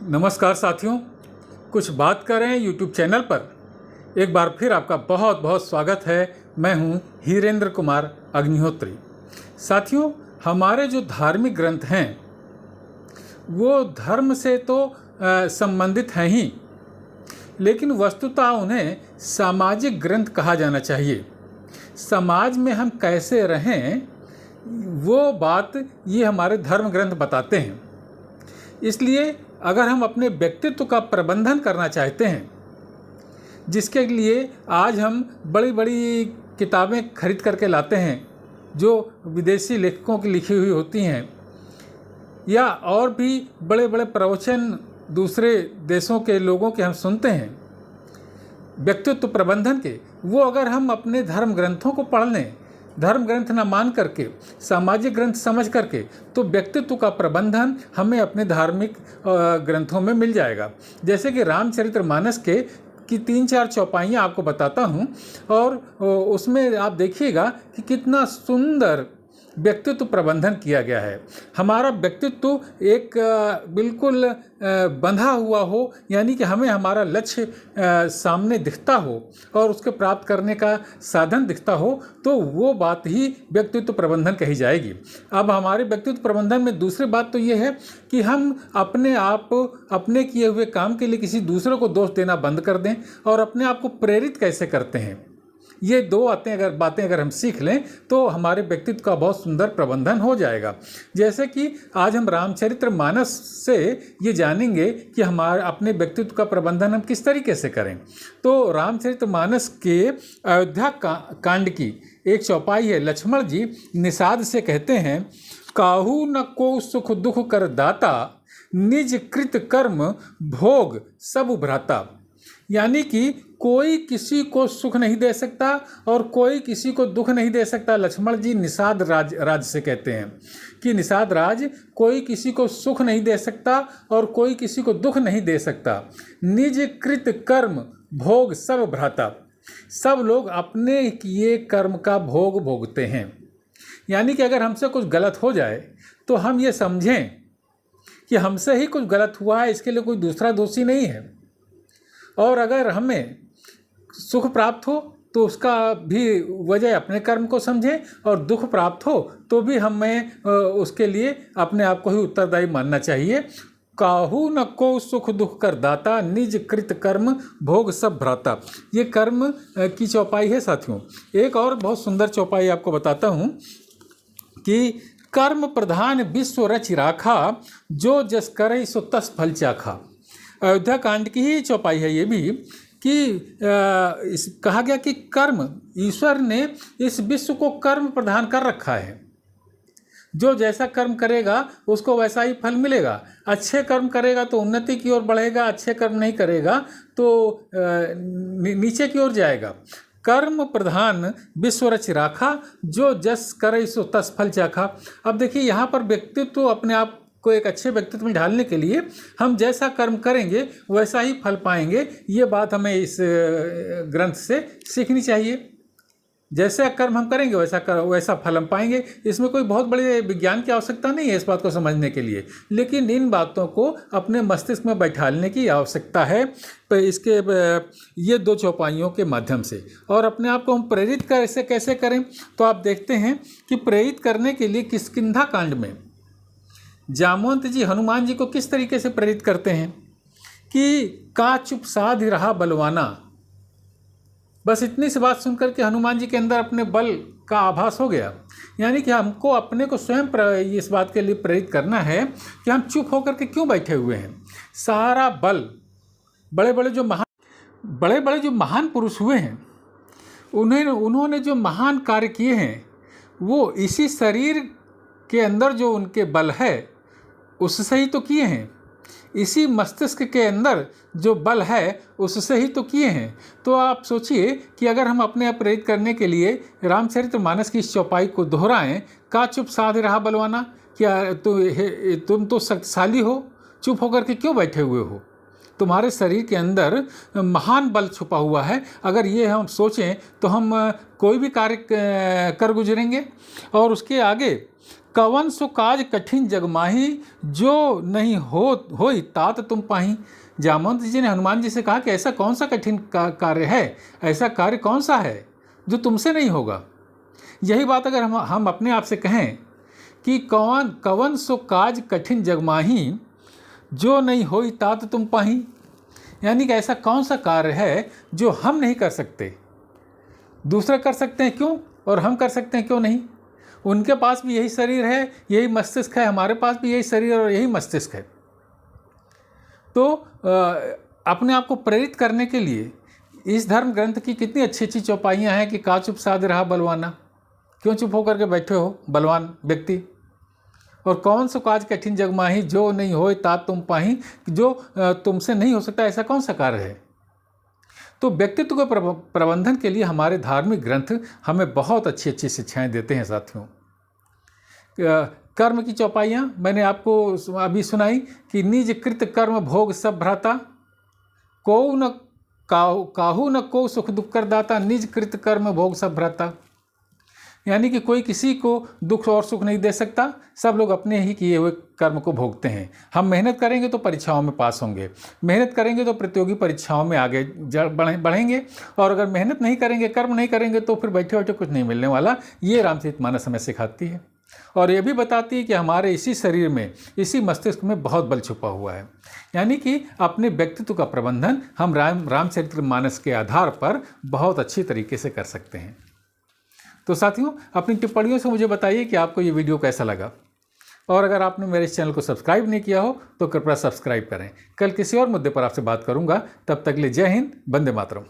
नमस्कार साथियों, कुछ बात करें यूट्यूब चैनल पर एक बार फिर आपका बहुत बहुत स्वागत है। मैं हूं हीरेंद्र कुमार अग्निहोत्री। साथियों, हमारे जो धार्मिक ग्रंथ हैं वो धर्म से तो संबंधित हैं ही, लेकिन वस्तुतः उन्हें सामाजिक ग्रंथ कहा जाना चाहिए। समाज में हम कैसे रहें वो बात ये हमारे धर्म ग्रंथ बताते हैं। इसलिए अगर हम अपने व्यक्तित्व का प्रबंधन करना चाहते हैं, जिसके लिए आज हम बड़ी बड़ी किताबें खरीद करके लाते हैं जो विदेशी लेखकों की लिखी हुई होती हैं, या और भी बड़े बड़े प्रवचन दूसरे देशों के लोगों के हम सुनते हैं व्यक्तित्व प्रबंधन के, वो अगर हम अपने धर्म ग्रंथों को पढ़ लें, धर्म ग्रंथ न मान करके सामाजिक ग्रंथ समझ करके, तो व्यक्तित्व का प्रबंधन हमें अपने धार्मिक ग्रंथों में मिल जाएगा। जैसे कि रामचरितमानस के की 3-4 चौपाइयाँ आपको बताता हूँ, और उसमें आप देखिएगा कि कितना सुंदर व्यक्तित्व प्रबंधन किया गया है। हमारा व्यक्तित्व एक बिल्कुल बंधा हुआ हो, यानी कि हमें हमारा लक्ष्य सामने दिखता हो और उसके प्राप्त करने का साधन दिखता हो, तो वो बात ही व्यक्तित्व प्रबंधन कही जाएगी। अब हमारे व्यक्तित्व प्रबंधन में दूसरी बात तो ये है कि हम अपने आप अपने किए हुए काम के लिए किसी दूसरे को दोष देना बंद कर दें और अपने आप को प्रेरित कैसे करते हैं। ये दो बातें अगर हम सीख लें तो हमारे व्यक्तित्व का बहुत सुंदर प्रबंधन हो जाएगा। जैसे कि आज हम रामचरितमानस से ये जानेंगे कि हमारे अपने व्यक्तित्व का प्रबंधन हम किस तरीके से करें। तो रामचरितमानस के अयोध्या कांड की एक चौपाई है। लक्ष्मण जी निषाद से कहते हैं, काहू न को सुख दुख कर दाता, निज कृत कर्म भोग सब भ्राता। यानी कि कोई किसी को सुख नहीं दे सकता और कोई किसी को दुख नहीं दे सकता। लक्ष्मण जी निषाद राज से कहते हैं कि निषाद राज कोई किसी को सुख नहीं दे सकता और कोई किसी को दुख नहीं दे सकता। निज कृत कर्म भोग सब भ्राता। सब लोग अपने किए कर्म का भोग भोगते हैं। यानी कि अगर हमसे कुछ गलत हो जाए तो हम ये समझें कि हमसे ही कुछ गलत हुआ है, इसके लिए कोई दूसरा दोषी नहीं है। और अगर हमें सुख प्राप्त हो तो उसका भी वजह अपने कर्म को समझें, और दुख प्राप्त हो तो भी हमें उसके लिए अपने आप को ही उत्तरदायी मानना चाहिए। काहू न को सुख दुख कर दाता, निज कृत कर्म भोग सब भ्राता। ये कर्म की चौपाई है साथियों। एक और बहुत सुंदर चौपाई आपको बताता हूँ कि कर्म प्रधान विश्व रचि राखा, जो जस करई सो तस फल चाखा। अयोध्या कांड की ही चौपाई है ये भी, कि कहा गया कि कर्म, ईश्वर ने इस विश्व को कर्म प्रधान कर रखा है। जो जैसा कर्म करेगा उसको वैसा ही फल मिलेगा। अच्छे कर्म करेगा तो उन्नति की ओर बढ़ेगा, अच्छे कर्म नहीं करेगा तो नीचे की ओर जाएगा। कर्म प्रधान विश्व रचि राखा, जो जस करई सो तस फल चाखा। अब देखिए, यहाँ पर व्यक्तित्व अपने आप को एक अच्छे व्यक्तित्व में ढालने के लिए हम जैसा कर्म करेंगे वैसा ही फल पाएंगे। ये बात हमें इस ग्रंथ से सीखनी चाहिए। जैसा कर्म हम करेंगे वैसा फल हम पाएंगे। इसमें कोई बहुत बड़े विज्ञान की आवश्यकता नहीं है इस बात को समझने के लिए, लेकिन इन बातों को अपने मस्तिष्क में बैठालने की आवश्यकता है। तो इसके ये दो चौपाइयों के माध्यम से, और अपने आप को हम प्रेरित कैसे करें, तो आप देखते हैं कि प्रेरित करने के लिए किष्किंधा कांड में जामवंत जी हनुमान जी को किस तरीके से प्रेरित करते हैं कि का चुप साध रहा बलवाना। बस इतनी सी बात सुनकर के हनुमान जी के अंदर अपने बल का आभास हो गया। यानी कि हमको अपने को स्वयं इस बात के लिए प्रेरित करना है कि हम चुप होकर के क्यों बैठे हुए हैं। सारा बल बड़े बड़े जो महान पुरुष हुए हैं, उन्होंने जो महान कार्य किए हैं वो इसी शरीर के अंदर जो उनके बल है उससे ही तो किए हैं। इसी मस्तिष्क के अंदर जो बल है उससे ही तो किए हैं। तो आप सोचिए कि अगर हम अपने आप प्रेरित करने के लिए रामचरितमानस की इस चौपाई को दोहराएं, का चुप साध रहा बलवाना, क्या तुम तो शक्तिशाली हो, चुप होकर के क्यों बैठे हुए हो। तुम्हारे शरीर के अंदर महान बल छुपा हुआ है। अगर ये हम सोचें तो हम कोई भी कार्य कर गुजरेंगे। और उसके आगे कवन सो काज कठिन जग माही, जो नहीं होई तात तुम पाही। जामवंत जी ने हनुमान जी से कहा कि ऐसा कौन सा कठिन कार्य है, ऐसा कार्य कौन सा है जो तुमसे नहीं होगा। यही बात अगर हम अपने आप से कहें कि कवन सो काज कठिन जग माही, जो नहीं होई तात तुम पाही, यानी कि ऐसा कौन सा कार्य है जो हम नहीं कर सकते, दूसरे कर सकते हैं क्यों और हम कर सकते हैं क्यों नहीं। उनके पास भी यही शरीर है, यही मस्तिष्क है, हमारे पास भी यही शरीर और यही मस्तिष्क है। तो अपने आप को प्रेरित करने के लिए इस धर्म ग्रंथ की कितनी अच्छी अच्छी चौपाइयाँ हैं कि का चुप साध रहा बलवाना, क्यों चुप होकर के बैठे हो बलवान व्यक्ति। और कौन सा काज कठिन जग माही, जो नहीं होए तात तुम पाही, जो तुमसे नहीं हो सकता ऐसा कौन सा कार्य है। तो व्यक्तित्व के प्रबंधन के लिए हमारे धार्मिक ग्रंथ हमें बहुत अच्छी अच्छी शिक्षाएं देते हैं साथियों। कर्म की चौपाइयाँ मैंने आपको अभी सुनाई कि निज कृत कर्म भोग सब भ्राता, काहू न को सुख दुख कर दाता, निज कृत कर्म भोग सब भ्राता। यानी कि कोई किसी को दुख और सुख नहीं दे सकता, सब लोग अपने ही किए हुए कर्म को भोगते हैं। हम मेहनत करेंगे तो परीक्षाओं में पास होंगे, मेहनत करेंगे तो प्रतियोगी परीक्षाओं में आगे बढ़ेंगे, और अगर मेहनत नहीं करेंगे, कर्म नहीं करेंगे तो फिर बैठे बैठे कुछ नहीं मिलने वाला। ये रामचरितमानस हमें सिखाती है और ये भी बताती है कि हमारे इसी शरीर में, इसी मस्तिष्क में बहुत बल छुपा हुआ है। यानी कि अपने व्यक्तित्व का प्रबंधन हम रामचरितमानस के आधार पर बहुत अच्छी तरीके से कर सकते हैं। तो साथियों, अपनी टिप्पणियों से मुझे बताइए कि आपको ये वीडियो कैसा लगा, और अगर आपने मेरे इस चैनल को सब्सक्राइब नहीं किया हो तो कृपया सब्सक्राइब करें। कल किसी और मुद्दे पर आपसे बात करूंगा, तब तक के लिए जय हिंद, वंदे मातरम।